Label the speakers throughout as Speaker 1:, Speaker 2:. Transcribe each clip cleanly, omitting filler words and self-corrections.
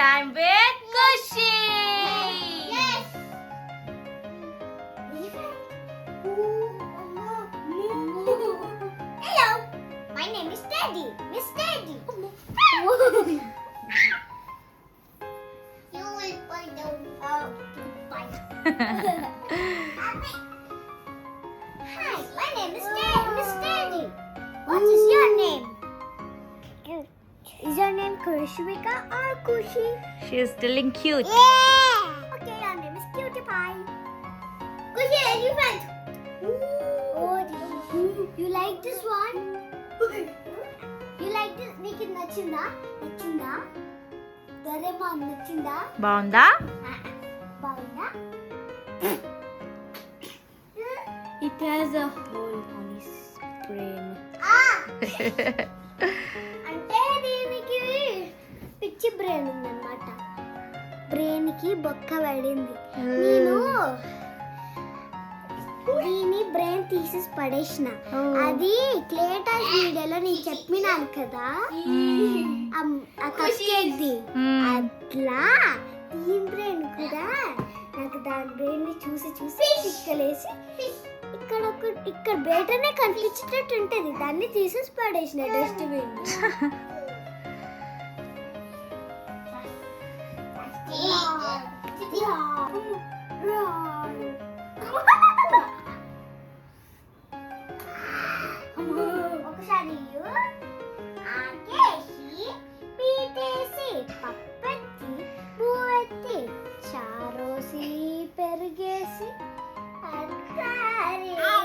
Speaker 1: time with Kushi.
Speaker 2: Yes. Hello. My name is Teddy. Miss Teddy. You will find out. Bye. Hi, my name is Miss Teddy. What is your name? Is your name Kurishvika or Kushi?
Speaker 1: She is still cute.
Speaker 2: Yeah. Okay, your name is Cutie Pie. Kushi, elephant. Oh, you like this one? You like this? నీకు నచ్చిందా? Doraemon నచ్చిందా?
Speaker 1: బాగుందా?
Speaker 2: బాగుందా? It has a hole on his brain. అంటే దీనికి పిచ్చి brain ఉందన్నమాట. Brain కి బొక్క పడింది. నేను దీని బ్రెయిన్ తీసేసి పడేసిన. అది క్లేటాస్ వీడియోలో నేను చెప్పినాను కదా, ఆ కప్కేక్ది. అట్లా దీని బ్రెయిన్ కూడా నాకు దాని బ్రెయిన్ ని చూసి పిక్కలేసి ఇక్కడ బయటనే కనిపించేటట్టు ఉంటది. దాన్ని తీసేసి పడేసిన డస్ట్బిన్. ఒకసారి ఆకేసి పీటేసి పప్పెత్తి బూవెత్తి చారోసి పెరిగేసి అత్తారింటికి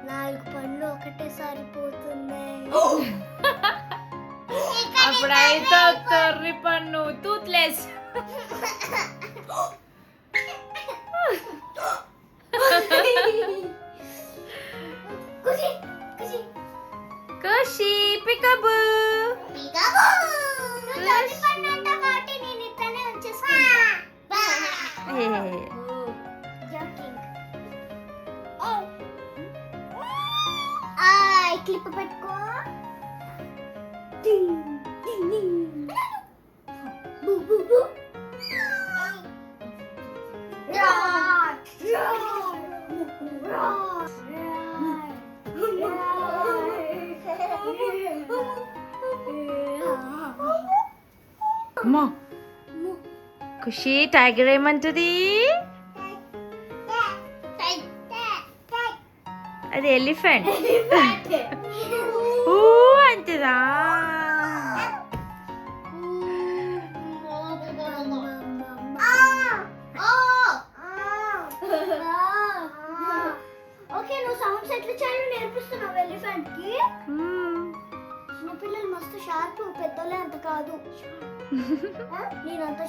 Speaker 2: నాలుగు పళ్ళు ఒకటే సరిపోతుంది.
Speaker 1: అప్పుడైతే కర్రీ పన్ను టూత్లెస్. కుషి పికబు
Speaker 2: క్లిప్ పెట్టుకో.
Speaker 1: అమ్మా ఖుషి టైగర్ ఏమంటది? అది ఎలిఫెంట్. ఊ అంటదా?
Speaker 2: ఓకే, నువ్వు సౌండ్స్ ఎట్లా చేయాలో నేర్పిస్తున్నావు ఎలిఫెంట్ కి. చిన్నపిల్లలు మస్తు షార్ప్, పెద్దోళ్ళే అంత కాదు. నేనంత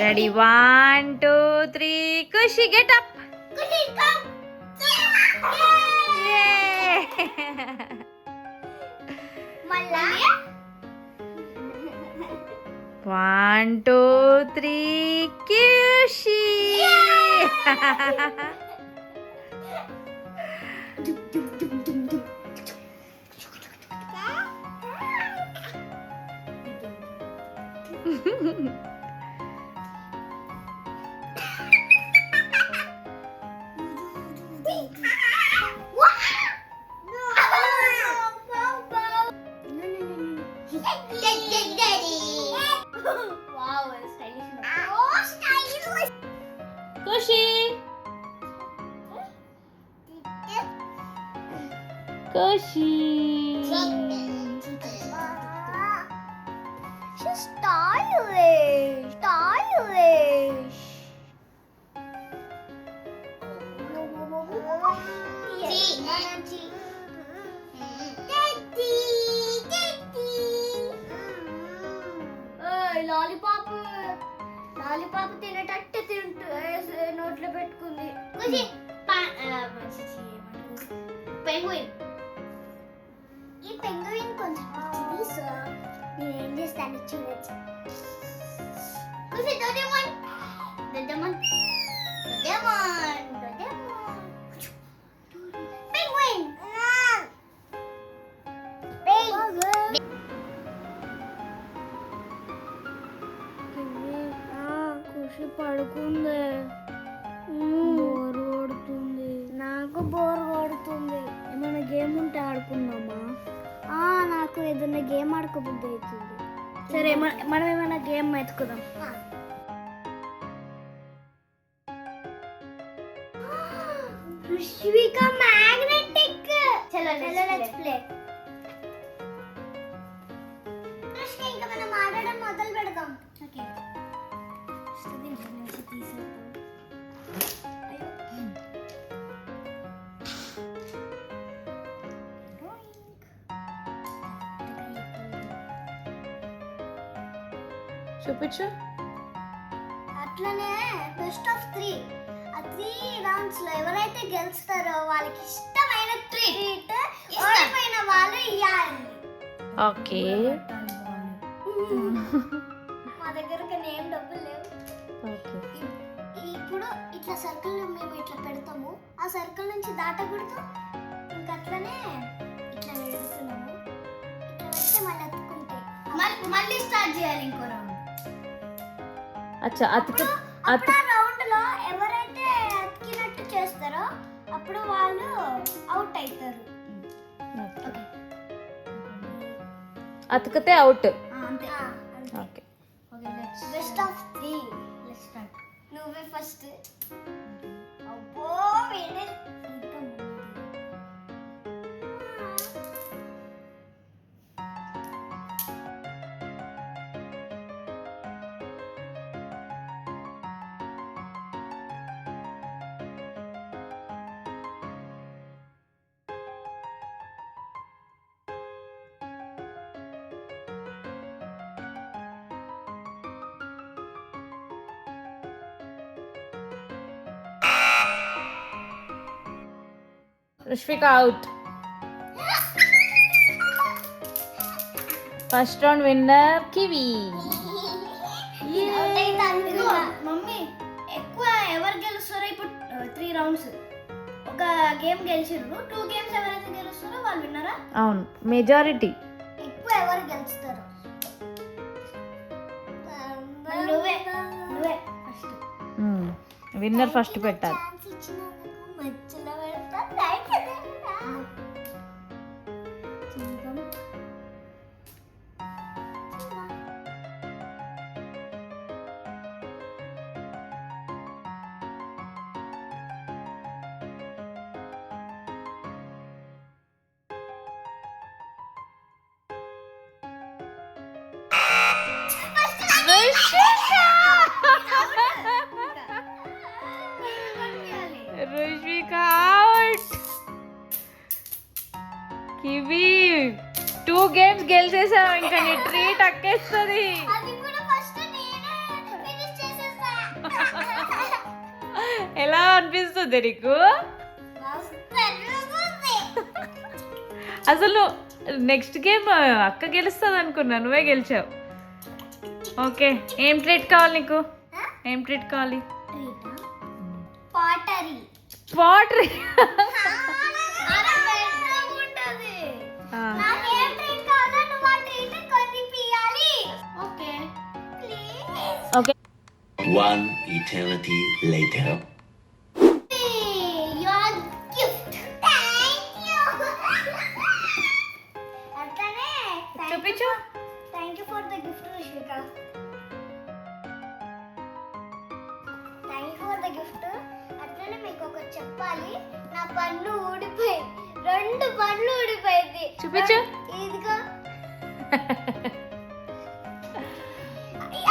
Speaker 1: రెడీ 1 2 3 ఖుషి గెట్ అప్.
Speaker 2: మళ్ళా
Speaker 1: 1 2 3 ఖుషి. ఖుషి ఖుషి
Speaker 2: She's stylish. Stylish. లాలీపాప్ తినేటట్టు తింటూ నోట్లో పెట్టుకుంది. పెంగ్విన్. ఈ పెంగ్విన్ కొంచెం పిచ్చిది, సో నేనేం చేస్తాను చూడొచ్చు. Doraemon Doraemon Doraemon Doraemon penguin. Khushi పడుకుంది. బోర్ కొడుతుంది. నాకు బోర్ కొడుతుంది. ఏమైనా గేమ్ ఉంటే ఆడుకుందామా? నాకు ఏదైనా గేమ్ ఆడుకోబుద్ది అవుతుంది. సరే, మనం ఏమైనా గేమ్ ఎత్తుకుందాం. రుష్విక మ్యాగ్నెటిక్. చలో లెట్స్ ప్లే. రుష్విక, ఇంకా మనం ఆడడం మొదలు పెడదాం. ఓకే,
Speaker 1: చూపించు.
Speaker 2: అట్లనే బెస్ట్ ఆఫ్ 3. ఆ 3 రౌండ్స్ లో ఎవరైతే గెలుస్తారో వాళ్ళకి ఇష్టమైన ట్రీట్ ఓడిపోయిన వాళ్ళు ఇయ్యాలి.
Speaker 1: ఓకే,
Speaker 2: మా దగ్గర ఏం డబ్బులు లేవు.
Speaker 1: ఓకే.
Speaker 2: ఇప్పుడు ఇట్లా సర్కిల్ మేము ఇట్లా పెడతాము. ఆ సర్కిల్ నుంచి దాటకూడదు. ఇంకా అట్లనే ఇట్లా పెడుతున్నాము. ఇట్లా పెడితే మళ్ళీ అతుక్కుంటే మళ్ళీ స్టార్ట్ చేయాలి ఇంకో రౌండ్.
Speaker 1: అచ్చా,
Speaker 2: అప్పుడు ఆ రౌండ్ లో ఎవరైతే అతికినట్టు చేస్తారో అప్పుడు వాళ్ళు అవుట్ అవుతారు.
Speaker 1: అతికితే అవుట్.
Speaker 2: అంతే.
Speaker 1: Okay,
Speaker 2: best of 3. Let's start. నువ్వే ఫస్ట్. అబ్బో వేడే.
Speaker 1: Rushvika out. First round winner Kiwi.
Speaker 2: Mummy, ఎక్కువ ఎవరు గెలుస్తారో ఇప్పుడు 3 రౌండ్స్ ఒక గేమ్ గెలిచిర్రు. 2 గేమ్స్ ఎవరైతే గెలుస్తారో వాళ్ళు విన్నరా?
Speaker 1: అవును, మెజారిటీ.
Speaker 2: ఎక్కువ ఎవరు గెలుస్తారో నువ్వే ఫస్ట్.
Speaker 1: విన్నర్ ఫస్ట్ పెట్టాలి.
Speaker 2: మధ్యలో పెడతా.
Speaker 1: రుష్విక అవుట్. కివి 2 గేమ్స్ గెలిచేసావు. ఇంకా నీ ట్రీట్ అక్కేస్తుంది. ఎలా అనిపిస్తుంది నీకు? అసలు నెక్స్ట్ గేమ్ అక్క గెలుస్తుంది అనుకున్నా, నువ్వే గెలిచావు. ఓకే, ఏం ట్రీట్ కావాలి నీకు? ఏం ట్రీట్ కావాలి?
Speaker 2: Pottery.
Speaker 1: Pottery.
Speaker 3: One eternity later.
Speaker 2: Your gift. Thank you. అట్లనే
Speaker 1: చూపించు.
Speaker 2: Thank you for the gift Rishika. Thank you for the gift. అట్లనే మీకు ఒకటి చెప్పాలి, నా పన్ను ఊడిపోయింది, 2 పన్ను ఊడిపోయింది.
Speaker 1: చూపించు.
Speaker 2: ఇదిగో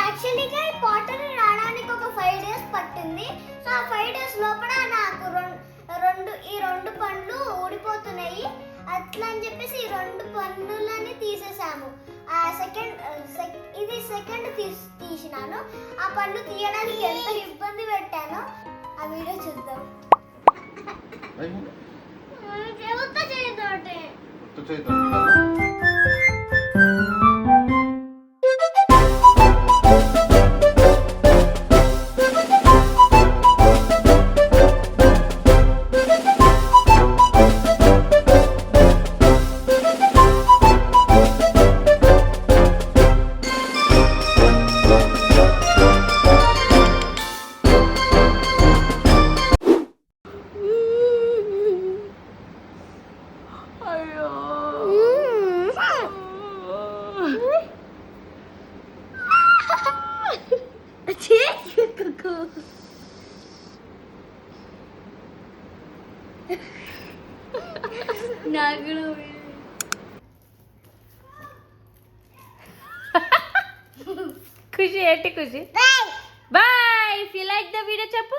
Speaker 2: యాక్చువల్లీగా ఈ పాటర్ రావడానికి ఒక 5 days పట్టింది. సో ఆ 5 days లోపల నాకు ఈ 2 పండ్లు ఊడిపోతున్నాయి. అట్లా అని చెప్పేసి ఈ 2 పన్నులని తీసేసాము. ఇది సెకండ్ తీసినాను. ఆ పన్ను తీయడానికి ఎంత ఇబ్బంది పెట్టానో ఆ వీడియో చూద్దాం. చెబుతా చేయదోటే.
Speaker 1: ఖుషి ఏంటి Khushi? Bye. If you like the video చెప్పు.